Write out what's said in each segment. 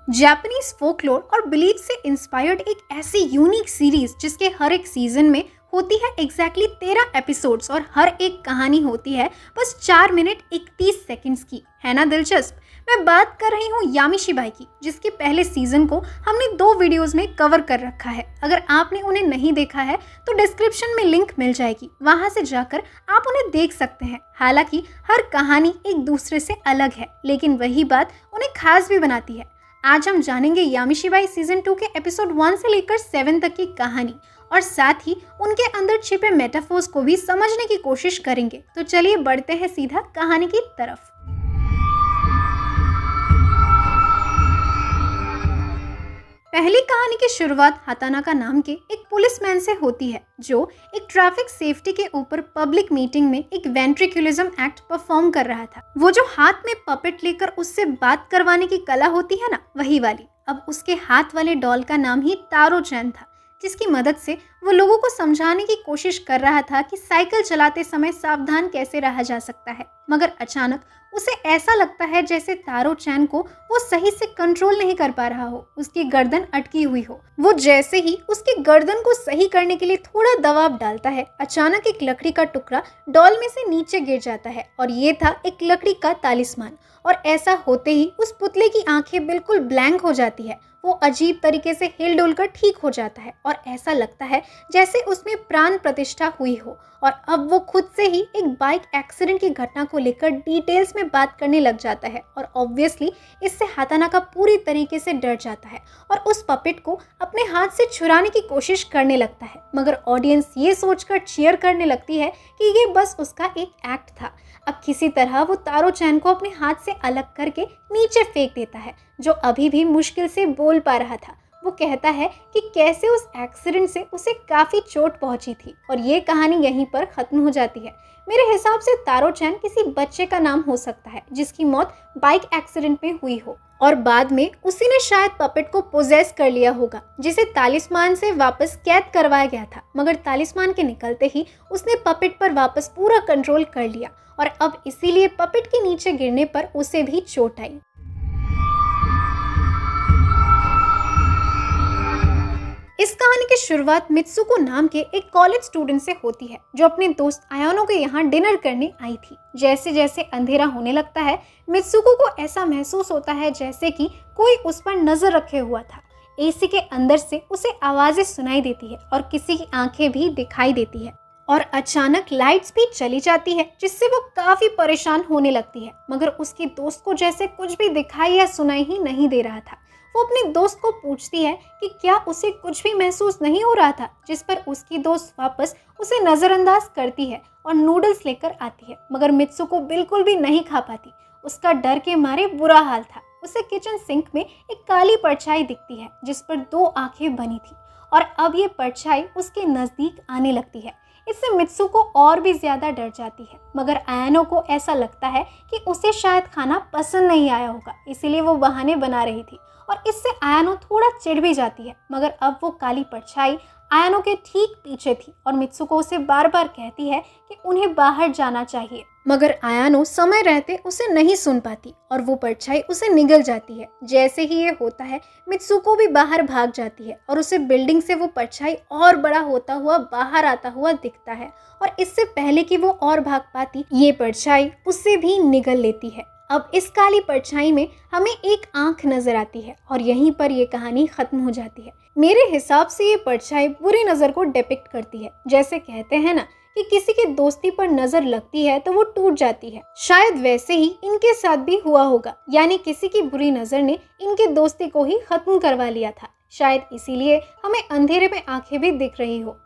Japanese folklore और belief से inspired एक ऐसी यूनिक सीरीज जिसके हर एक सीजन में होती है एग्जैक्टली 13 एपिसोड्स और हर एक कहानी होती है बस 4 मिनट 31 सेकंड्स की। है ना दिलचस्प। मैं बात कर रही हूँ यामिशीबाई की, जिसके पहले सीजन को हमने 2 वीडियोस में कवर कर रखा है। अगर आपने उन्हें नहीं देखा है तो डिस्क्रिप्शन में लिंक मिल जाएगी, वहां से जाकर आप उन्हें देख सकते हैं। हालांकि हर कहानी एक दूसरे से अलग है, लेकिन वही बात उन्हें खास भी बनाती है। आज हम जानेंगे यामिशीबाई सीजन 2 के एपिसोड 1 से लेकर 7 तक की कहानी और साथ ही उनके अंदर छिपे मेटाफोर्स को भी समझने की कोशिश करेंगे। तो चलिए बढ़ते हैं सीधा कहानी की तरफ। पहली कहानी की शुरुआत हातानाका नाम के एक पुलिसमैन से होती है, जो एक ट्रैफिक सेफ्टी के ऊपर पब्लिक मीटिंग में एक वेंट्रिकुलिज्म एक्ट परफॉर्म कर रहा था। वो जो हाथ में पपेट लेकर उससे बात करवाने की कला होती है ना, वही वाली। अब उसके हाथ वाले डॉल का नाम ही तारो चैन था, जिसकी मदद से वो लोगों को समझाने की कोशिश कर रहा था कि साइकिल चलाते समय सावधान कैसे रहा जा सकता है। मगर अचानक उसे ऐसा लगता है जैसे तारो चैन को वो सही से कंट्रोल नहीं कर पा रहा हो, उसकी गर्दन अटकी हुई हो। वो जैसे ही उसकी गर्दन को सही करने के लिए थोड़ा दबाव डालता है, अचानक एक लकड़ी का टुकड़ा डॉल में से नीचे गिर जाता है और ये था एक लकड़ी का तालिस्मान। और ऐसा होते ही उस पुतले की आंखें बिल्कुल ब्लैंक हो जाती है। वो अजीब तरीके से हिल डुल कर ठीक हो जाता है और ऐसा लगता है जैसे उसमें प्राण प्रतिष्ठा हुई हो। और अब वो खुद से ही एक बाइक एक्सीडेंट की घटना को लेकर डिटेल्स में बात करने लग जाता है और ऑब्वियसली इससे हातानाका पूरी तरीके से डर जाता है और उस पपेट को अपने हाथ से छुड़ाने की कोशिश करने लगता है। मगर ऑडियंस ये सोचकर चीयर करने लगती है कि ये बस उसका एक एक्ट था। अब किसी तरह वो तारो चैन को अपने हाथ से अलग करके नीचे फेंक देता है, जो अभी भी मुश्किल से बोल पा रहा था। वो कहता है कि कैसे उस एक्सीडेंट से उसे काफ़ी चोट पहुंची थी और ये कहानी यहीं पर ख़त्म हो जाती है। मेरे हिसाब से तारो चैन किसी बच्चे का नाम हो सकता है जिसकी मौत बाइक एक्सीडेंट में हुई हो और बाद में उसी ने शायद पपेट को पोजेस कर लिया होगा, जिसे तालिस्मान से वापस कैद करवाया गया था। मगर तालिस्मान के निकलते ही उसने पपेट पर वापस पूरा कंट्रोल कर लिया और अब इसीलिए पपेट के नीचे गिरने पर उसे भी चोट आई। इस कहानी की शुरुआत मित्सुको नाम के एक कॉलेज स्टूडेंट से होती है, जो अपने दोस्त आयानो के यहाँ डिनर करने आई थी। जैसे जैसे अंधेरा होने लगता है, मित्सुको को ऐसा महसूस होता है जैसे कि कोई उस पर नजर रखे हुआ था। एसी के अंदर से उसे आवाजें सुनाई देती है और किसी की आंखें भी दिखाई देती है और अचानक लाइट्स भी चली जाती है, जिससे वो काफी परेशान होने लगती है। मगर उसके दोस्त को जैसे कुछ भी दिखाई या सुनाई ही नहीं दे रहा था। वो अपने दोस्त को पूछती है कि क्या उसे कुछ भी महसूस नहीं हो रहा था, जिस पर उसकी दोस्त वापस उसे नज़रअंदाज करती है और नूडल्स लेकर आती है। मगर मित्सुको बिल्कुल भी नहीं खा पाती, उसका डर के मारे बुरा हाल था। उसे किचन सिंक में एक काली परछाई दिखती है जिस पर 2 आंखें बनी थी और अब ये परछाई उसके नज़दीक आने लगती है। इससे मित्सुको और भी ज़्यादा डर जाती है। मगर आयानो को ऐसा लगता है कि उसे शायद खाना पसंद नहीं आया होगा, इसीलिए वो बहाने बना रही थी और इससे आयानो थोड़ा चिढ़ भी जाती है। मगर अब वो काली परछाई आयानो के ठीक पीछे थी और मित्सुको उसे बार बार कहती है कि उन्हें बाहर जाना चाहिए। मगर आयानो समय रहते उसे नहीं सुन पाती और वो परछाई उसे निगल जाती है। जैसे ही ये होता है, मित्सुको भी बाहर भाग जाती है और उसे बिल्डिंग से वो परछाई और बड़ा होता हुआ बाहर आता हुआ दिखता है और इससे पहले कि वो और भाग पाती, ये परछाई उसे भी निगल लेती है। अब इस काली परछाई में हमें एक आंख नजर आती है और यहीं पर ये कहानी खत्म हो जाती है। मेरे हिसाब से ये परछाई बुरी नजर को डिपिक्ट करती है। जैसे कहते हैं ना कि किसी की दोस्ती पर नजर लगती है तो वो टूट जाती है, शायद वैसे ही इनके साथ भी हुआ होगा। यानी किसी की बुरी नजर ने इनकी दोस्ती को ही खत्म करवा लिया था। शायद इसीलिए हमें अंधेरे में आंखें भी दिख रही हो।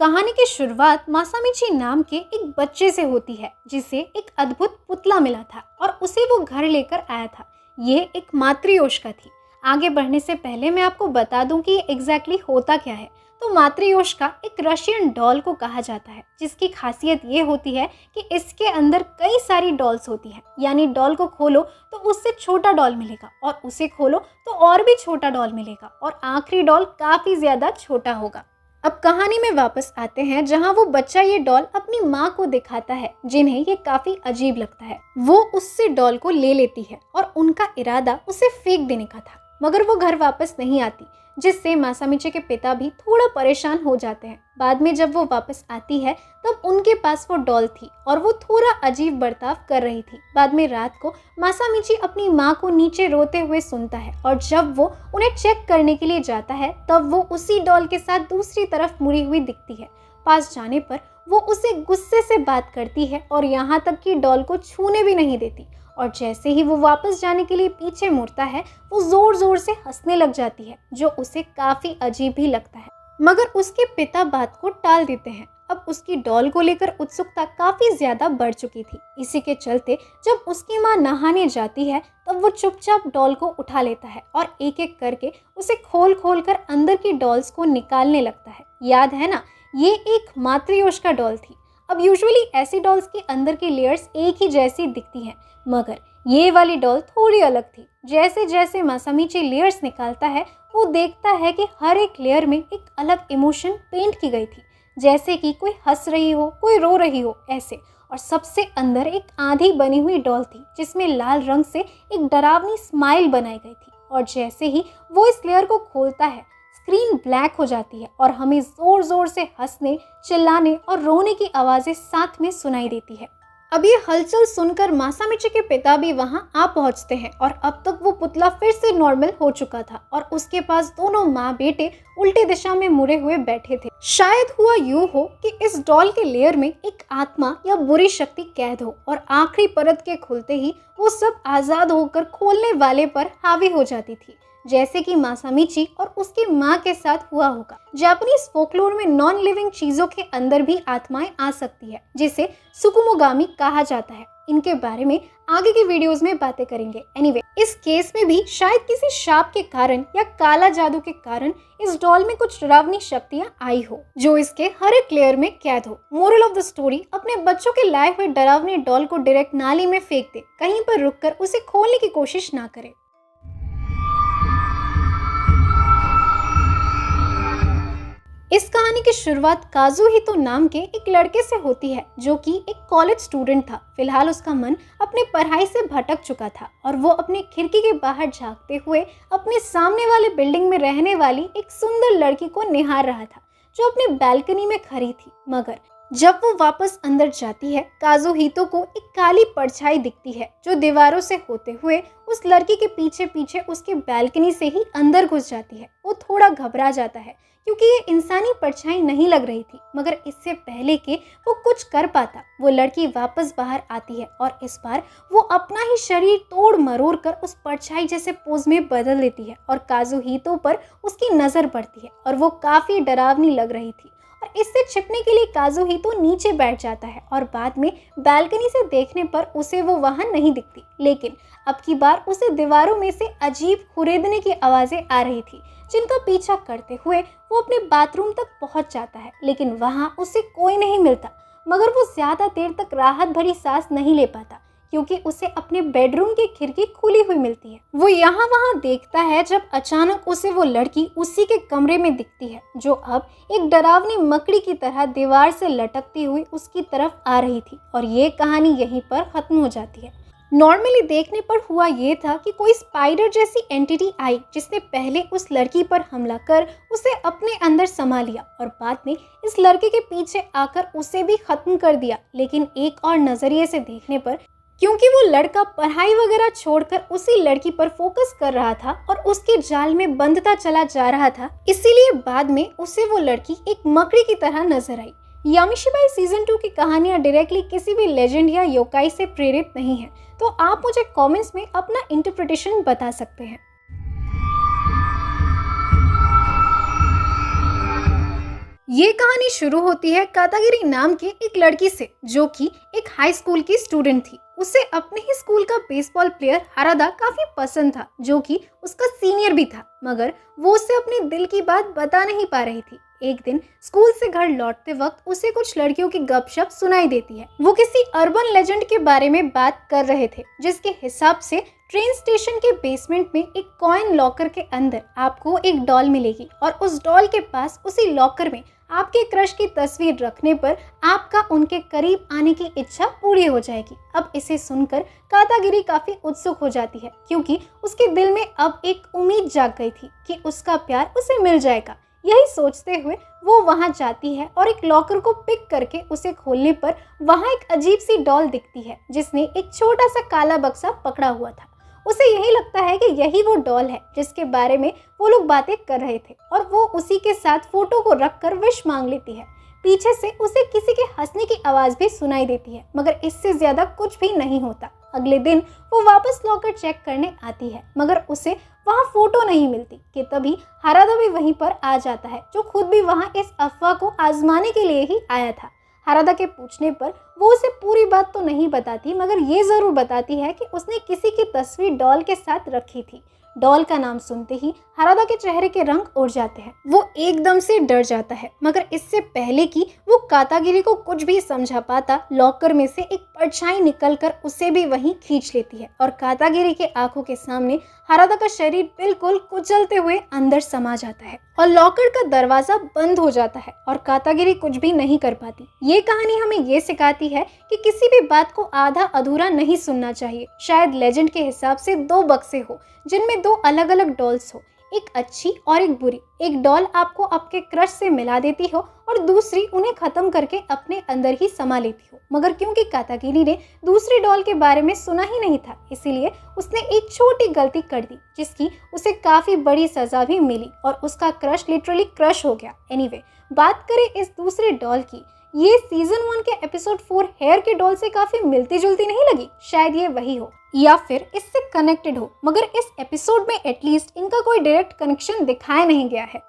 कहानी की शुरुआत मासामिची नाम के एक बच्चे से होती है, जिसे एक अद्भुत पुतला मिला था और उसे वो घर लेकर आया था। ये एक मातृयोशिका थी। आगे बढ़ने से पहले मैं आपको बता दूं कि ये एग्जैक्टली होता क्या है। तो मातृयोशिका एक रशियन डॉल को कहा जाता है, जिसकी खासियत ये होती है कि इसके अंदर कई सारी डॉल्स होती हैं। यानी डॉल को खोलो तो उससे छोटा डॉल मिलेगा और उसे खोलो तो और भी छोटा डॉल मिलेगा और आखिरी डॉल काफ़ी ज़्यादा छोटा होगा। अब कहानी में वापस आते हैं जहां वो बच्चा ये डॉल अपनी माँ को दिखाता है, जिन्हें ये काफी अजीब लगता है। वो उससे डॉल को ले लेती है और उनका इरादा उसे फेंक देने का था, मगर वो घर वापस नहीं आती, जिससे मासामिची के पिता भी थोड़ा परेशान हो जाते हैं। बाद में जब वो वापस आती है तब उनके पास वो डॉल थी और वो थोड़ा अजीब बर्ताव कर रही थी। बाद में रात को मासामिची अपनी माँ को नीचे रोते हुए सुनता है और जब वो उन्हें चेक करने के लिए जाता है तब वो उसी डॉल के साथ दूसरी तरफ मुड़ी हुई दिखती है। पास जाने पर वो उसे गुस्से से बात करती है और यहाँ तक कि डॉल को छूने भी नहीं देती, और जैसे ही वो वापस जाने के लिए पीछे मुड़ता है वो जोर जोर से हंसने लग जाती है, जो उसे काफी अजीब ही लगता है। मगर उसके पिता बात को टाल देते हैं। अब उसकी डॉल को लेकर उत्सुकता काफी ज्यादा बढ़ चुकी थी। इसी के चलते जब उसकी माँ नहाने जाती है तब वो चुपचाप डॉल को उठा लेता है और एक एक करके उसे खोल खोल कर अंदर की डॉल्स को निकालने लगता है। याद है ना, ये एक मातृयोष्का डॉल थी। अब यूजुअली ऐसी डॉल्स के अंदर की लेयर्स एक ही जैसी दिखती हैं, मगर ये वाली डॉल थोड़ी अलग थी। जैसे जैसे मासामिची लेयर्स निकालता है वो देखता है कि हर एक लेयर में एक अलग इमोशन पेंट की गई थी, जैसे कि कोई हंस रही हो, कोई रो रही हो, ऐसे। और सबसे अंदर एक आधी बनी हुई डॉल थी जिसमें लाल रंग से एक डरावनी स्माइल बनाई गई थी, और जैसे ही वो इस लेयर को खोलता है स्क्रीन ब्लैक हो जाती है और हमें जोर जोर से हंसने, चिल्लाने और रोने की आवाजें साथ में सुनाई देती है। अब ये हलचल सुनकर मासामिची के पिता भी वहां आ पहुंचते हैं और अब तक वो पुतला फिर से नॉर्मल हो चुका था और उसके पास दोनों माँ बेटे उल्टी दिशा में मुड़े हुए बैठे थे। शायद हुआ यूं हो कि इस डॉल के लेयर में एक आत्मा या बुरी शक्ति कैद हो और आखिरी परत के खुलते ही वो सब आजाद होकर खोलने वाले पर हावी हो जाती थी, जैसे कि मासामिची और उसकी माँ के साथ हुआ होगा। जापानीज फोकलोर में नॉन लिविंग चीजों के अंदर भी आत्माएं आ सकती है, जिसे सुकुमोगामी कहा जाता है। इनके बारे में आगे की वीडियोस में बातें करेंगे। एनीवे, इस केस में भी शायद किसी शाप के कारण या काला जादू के कारण इस डॉल में कुछ डरावनी शक्तियां आई हो, जो इसके हर एक लेयर में कैद हो। मोरल ऑफ द स्टोरी, अपने बच्चों के लाए हुए डरावनी डॉल को डायरेक्ट नाली में फेंक दे, कहीं पर रुककर उसे खोलने की कोशिश ना करे। इस कहानी की शुरुआत काजुहितो नाम के एक लड़के से होती है, जो कि एक कॉलेज स्टूडेंट था। फिलहाल उसका मन अपने पढ़ाई से भटक चुका था और वो अपने खिड़की के बाहर झांकते हुए अपने सामने वाले बिल्डिंग में रहने वाली एक सुंदर लड़की को निहार रहा था, जो अपने बालकनी में खड़ी थी। मगर जब वो वापस अंदर जाती है, काजुहितो को एक काली परछाई दिखती है, जो दीवारों से होते हुए उस लड़की के पीछे पीछे उसके बालकनी से ही अंदर घुस जाती है। वो थोड़ा घबरा जाता है क्योंकि ये इंसानी परछाई नहीं लग रही थी, मगर इससे पहले कि वो कुछ कर पाता, वो लड़की वापस बाहर आती है और इस बार वो अपना ही शरीर तोड़ मरोड़ कर उस परछाई जैसे पोज में बदल देती है और काजुहितो पर उसकी नजर पड़ती है और वो काफी डरावनी लग रही थी। और इससे छिपने के लिए काजुहितो नीचे बैठ जाता है और बाद में बालकनी से देखने पर उसे वो वहां नहीं दिखती, लेकिन अब की बार उसे दीवारों में से अजीब खुरेदने की आवाजें आ रही थी, जिनका पीछा करते हुए वो अपने बाथरूम तक पहुंच जाता है। लेकिन वहां उसे कोई नहीं मिलता, मगर वो ज्यादा देर तक राहत भरी सांस नहीं ले पाता क्योंकि उसे अपने बेडरूम की खिड़की खुली हुई मिलती है। वो यहाँ वहाँ देखता है जब अचानक उसे वो लड़की उसी के कमरे में दिखती है, जो अब एक डरावनी मकड़ी की तरह दीवार से लटकती हुई उसकी तरफ आ रही थी। और ये कहानी यहीं पर खत्म हो जाती है। नॉर्मली देखने पर हुआ ये था कि कोई स्पाइडर जैसी एंटिटी आई, जिसने पहले उस लड़की पर हमला कर उसे अपने अंदर समा लिया और बाद में इस लड़के के पीछे आकर उसे भी खत्म कर दिया। लेकिन एक और नजरिए से देखने पर, क्योंकि वो लड़का पढ़ाई वगैरह छोड़कर उसी लड़की पर फोकस कर रहा था और उसके जाल में बंधता चला जा रहा था, इसीलिए बाद में उसे वो लड़की एक मकड़ी की तरह नजर आई। यामिशीबाई सीजन 2 की कहानियां डायरेक्टली किसी भी लेजेंड या योकाई से प्रेरित नहीं है, तो आप मुझे कमेंट्स में अपना इंटरप्रिटेशन बता सकते हैं। ये कहानी शुरू होती है कातागिरी नाम के एक लड़की से, जो कि एक हाई स्कूल की स्टूडेंट थी। उसे अपने ही स्कूल का बेसबॉल प्लेयर हारादा काफी पसंद था, जो कि उसका सीनियर भी था, मगर वो उसे अपने दिल की बात बता नहीं पा रही थी। एक दिन स्कूल से घर लौटते वक्त उसे कुछ लड़कियों की गपशप सुनाई देती है। वो किसी अर्बन लेजेंड के बारे में बात कर रहे थे, जिसके हिसाब से ट्रेन स्टेशन के बेसमेंट में एक कॉइन लॉकर के अंदर आपको एक डॉल मिलेगी और उस डॉल के पास उसी लॉकर में आपके क्रश की तस्वीर रखने पर आपका उनके करीब आने की इच्छा पूरी हो जाएगी। अब इसे सुनकर कातागिरी काफी उत्सुक हो जाती है क्योंकि उसके दिल में अब एक उम्मीद जाग गई थी कि उसका प्यार उसे मिल जाएगा। यही सोचते हुए वो वहां जाती है और एक लॉकर को पिक करके उसे खोलने पर वहां एक अजीब सी डॉल दिखती है जिसने एक छोटा सा काला बक्सा पकड़ा हुआ था। उसे यही लगता है कि यही वो डॉल है जिसके बारे में वो लोग बातें कर रहे थे और वो उसी के साथ फोटो को रखकर विश मांग लेती है। पीछे से उसे किसी के हंसने की आवाज भी सुनाई देती है मगर इससे ज्यादा कुछ भी नहीं होता। अगले दिन वो वापस लॉकर चेक करने आती है मगर उसे वहाँ फोटो नहीं मिलती कि तभी हारादा भी वहीं पर आ जाता है जो खुद भी वहाँ इस अफवाह को आजमाने के लिए ही आया था। हारादा के पूछने पर वो उसे पूरी बात तो नहीं बताती मगर ये जरूर बताती है कि उसने किसी की तस्वीर डॉल के साथ रखी थी। डॉल का नाम सुनते ही हारादा के चेहरे के रंग उड़ जाते हैं। वो एकदम से डर जाता है मगर इससे पहले कि वो कातागिरी को कुछ भी समझा पाता लॉकर में से एक परछाई निकलकर उसे भी वहीं खींच लेती है और कातागिरी के आंखों के सामने हारादा का शरीर बिल्कुल कुचलते हुए अंदर समा जाता है और लॉकर का दरवाजा बंद हो जाता है और कातागिरी कुछ भी नहीं कर पाती। ये कहानी हमें ये सिखाती है कि किसी भी बात को आधा अधूरा नहीं सुनना चाहिए। शायद लेजेंड के हिसाब से 2 बक्से हो जिनमें 2 अलग अलग डॉल्स हो, एक अच्छी और एक बुरी। एक डॉल आपको आपके क्रश से मिला देती हो और दूसरी उन्हें खत्म करके अपने अंदर ही समा लेती हो। मगर क्योंकि कातागिरी ने दूसरी डॉल के बारे में सुना ही नहीं था इसीलिए उसने एक छोटी गलती कर दी जिसकी उसे काफी बड़ी सजा भी मिली और उसका क्रश लिटरली क्रश हो गया। एनीवे, बात करें इस दूसरी डॉल की, ये सीजन 1 के एपिसोड 4 हेयर के डॉल से काफी मिलती जुलती नहीं लगी? शायद ये वही हो या फिर इससे कनेक्टेड हो मगर इस एपिसोड में एटलीस्ट इनका कोई डायरेक्ट कनेक्शन दिखाया नहीं गया है।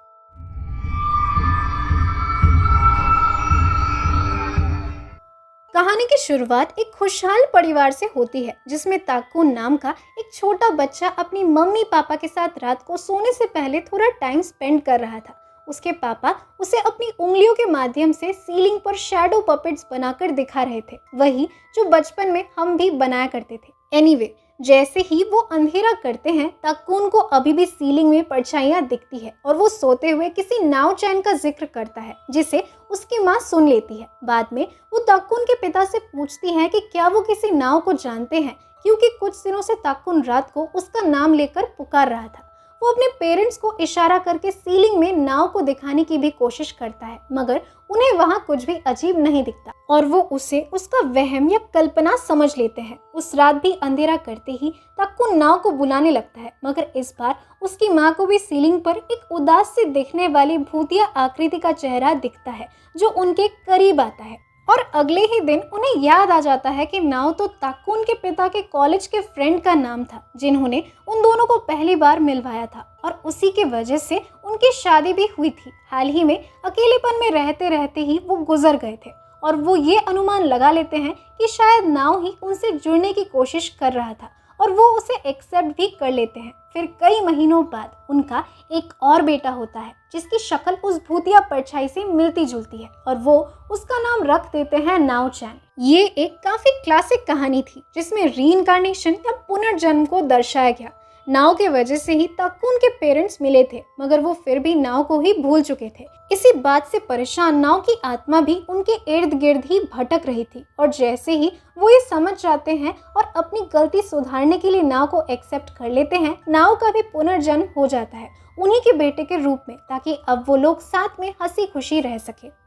कहानी की शुरुआत एक खुशहाल परिवार से होती है जिसमें ताकुन नाम का एक छोटा बच्चा अपनी मम्मी पापा के साथ रात को सोने से पहले थोड़ा टाइम स्पेंड कर रहा था। उसके पापा उसे अपनी उंगलियों के माध्यम से सीलिंग पर शैडो पपेट्स बनाकर दिखा रहे थे, वही जो बचपन में हम भी बनाया करते थे। एनीवे, जैसे ही वो अंधेरा करते हैं ताकुन को अभी भी सीलिंग में परछाइयां दिखती है और वो सोते हुए किसी नाव चैन का जिक्र करता है जिसे उसकी माँ सुन लेती है। बाद में वो ताकुन के पिता से पूछती है कि क्या वो किसी नाव को जानते हैं क्योंकि कुछ दिनों से ताकुन रात को उसका नाम लेकर पुकार रहा था। वो अपने पेरेंट्स को इशारा करके सीलिंग में नाव को दिखाने की भी कोशिश करता है मगर उन्हें वहाँ कुछ भी अजीब नहीं दिखता और वो उसे उसका वहम या कल्पना समझ लेते हैं। उस रात भी अंधेरा करते ही ताकुन नाव को बुलाने लगता है मगर इस बार उसकी माँ को भी सीलिंग पर एक उदास से दिखने वाली भूतिया आकृति का चेहरा दिखता है जो उनके करीब आता है और अगले ही दिन उन्हें याद आ जाता है कि नाव तो ताकुन के पिता के कॉलेज के फ्रेंड का नाम था जिन्होंने उन दोनों को पहली बार मिलवाया था और उसी के वजह से उनकी शादी भी हुई थी। हाल ही में अकेलेपन में रहते रहते ही वो गुजर गए थे और वो ये अनुमान लगा लेते हैं कि शायद नाव ही उनसे जुड़ने की कोशिश कर रहा था और वो उसे एक्सेप्ट भी कर लेते हैं। फिर कई महीनों बाद उनका एक और बेटा होता है जिसकी शक्ल उस भूतिया परछाई से मिलती जुलती है और वो उसका नाम रख देते हैं नाव चैन। ये एक काफी क्लासिक कहानी थी जिसमें रीइंकार्नेशन या पुनर्जन्म को दर्शाया गया। नाव के वजह से ही ताकुन के पेरेंट्स मिले थे मगर वो फिर भी नाव को ही भूल चुके थे। इसी बात से परेशान नाव की आत्मा भी उनके इर्द गिर्द ही भटक रही थी और जैसे ही वो ये समझ जाते हैं और अपनी गलती सुधारने के लिए नाव को एक्सेप्ट कर लेते हैं, नाव का भी पुनर्जन्म हो जाता है उन्हीं के बेटे के रूप में ताकि अब वो लोग साथ में हंसी खुशी रह सके।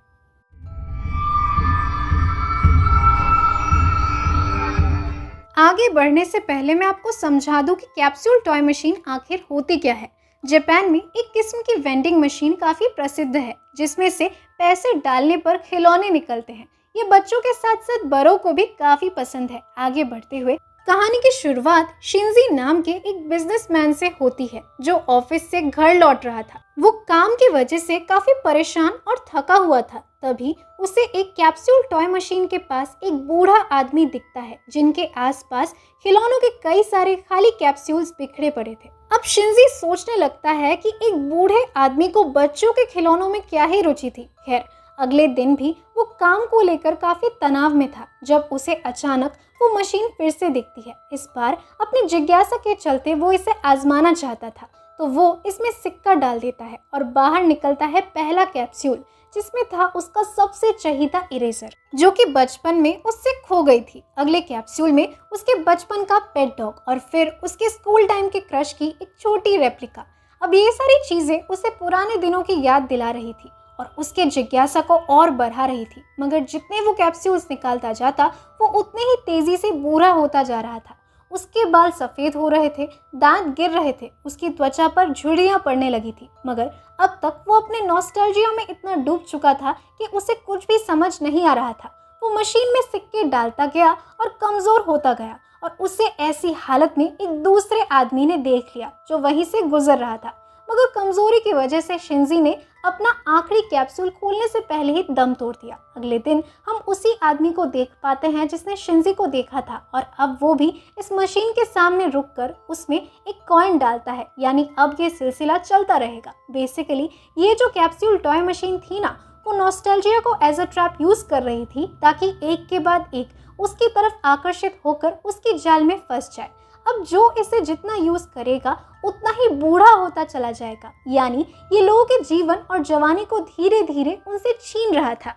आगे बढ़ने से पहले मैं आपको समझा दूं कि कैप्सूल टॉय मशीन आखिर होती क्या है। जापान में एक किस्म की वेंडिंग मशीन काफी प्रसिद्ध है जिसमें से पैसे डालने पर खिलौने निकलते हैं। ये बच्चों के साथ साथ बड़ों को भी काफी पसंद है। आगे बढ़ते हुए कहानी की शुरुआत शिंजी नाम के एक बिजनेसमैन से होती है जो ऑफिस से घर लौट रहा था। वो काम की वजह से काफी परेशान और थका हुआ था। तभी उसे एक कैप्सूल टॉय मशीन के पास एक बूढ़ा आदमी दिखता है जिनके आसपास खिलौनों के कई सारे खाली कैप्सूल्स बिखरे पड़े थे। अब शिंजी सोचने लगता है कि एक बूढ़े आदमी को बच्चों के खिलौनों में क्या ही रुचि थी। खैर, अगले दिन भी वो काम को लेकर काफी तनाव में था जब उसे अचानक वो मशीन फिर से दिखती है। इस बार अपनी जिज्ञासा के चलते वो इसे आजमाना चाहता था, तो वो इसमें सिक्का डाल देता है और बाहर निकलता है पहला कैप्सूल, जिसमें था उसका सबसे चहीता इरेजर, जो कि बचपन में उससे खो गई थी। अगले कैप्सूल में उसके बचपन का पेट डॉग और फिर उसके स्कूल टाइम के क्रश की एक छोटी रेप्लिका। अब ये सारी चीजें उसे पुराने दिनों की याद दिला रही थी और उसके जिज्ञासा को और बढ़ा रही थी। मगर जितने वो कैप्सूल्स निकालता जाता, वो उतने ही तेजी से बूढ़ा होता जा रहा था। उसके बाल सफ़ेद हो रहे थे, दांत गिर रहे थे, उसकी त्वचा पर झुर्रियाँ पड़ने लगी थी। मगर अब तक वो अपने नॉस्टैल्जिया में इतना डूब चुका था कि उसे कुछ भी समझ नहीं आ रहा था। वो मशीन में सिक्के डालता गया और कमज़ोर होता गया और उसे ऐसी हालत में एक दूसरे आदमी ने देख लिया जो वहीं से गुजर रहा था। मगर कमज़ोरी की वजह से शिंजी ने अपना आखिरी कैप्सूल खोलने से पहले ही दम तोड़ दिया। अगले दिन हम उसी आदमी को देख पाते हैं जिसने शिंजी को देखा था और अब वो भी इस मशीन के सामने रुककर उसमें एक कॉइन डालता है। यानी अब ये सिलसिला चलता रहेगा। बेसिकली ये जो कैप्सूल टॉय मशीन थी ना, वो नॉस्टैल्जिया को एज अ ट्रैप यूज़ कर रही थी ताकि एक के बाद एक उसकी तरफ आकर्षित होकर उसकी जाल में फंस जाए। अब जो इसे जितना यूज़ करेगा उतना ही बूढ़ा होता चला जाएगा। यानी ये लोगों के जीवन और जवानी को धीरे धीरे उनसे छीन रहा था।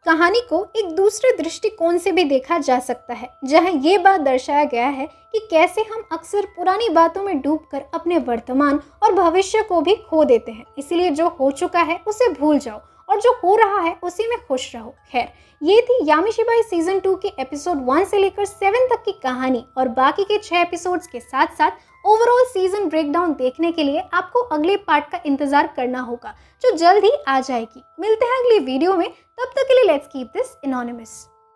कहानी को एक दूसरे दृष्टिकोण से भी देखा जा सकता है, जहां ये बात दर्शाया गया है कि कैसे हम अक्सर पुरानी बातों में डूबकर अपने वर्तमान और भविष्य को भी खो देते हैं। इसलिए जो हो चुका है उसे भूल जाओ और जो हो रहा है उसी में खुश रहो। खैर, ये थी यामिशीबाई सीजन 2 के एपिसोड 1 से लेकर 7 तक की कहानी और बाकी के 6 एपिसोड्स के साथ साथ ओवरऑल सीजन ब्रेकडाउन देखने के लिए आपको अगले पार्ट का इंतजार करना होगा, जो जल्द ही आ जाएगी। मिलते हैं अगली वीडियो में, तब तक के लिए लेट्स कीप दिस एनोनिमस।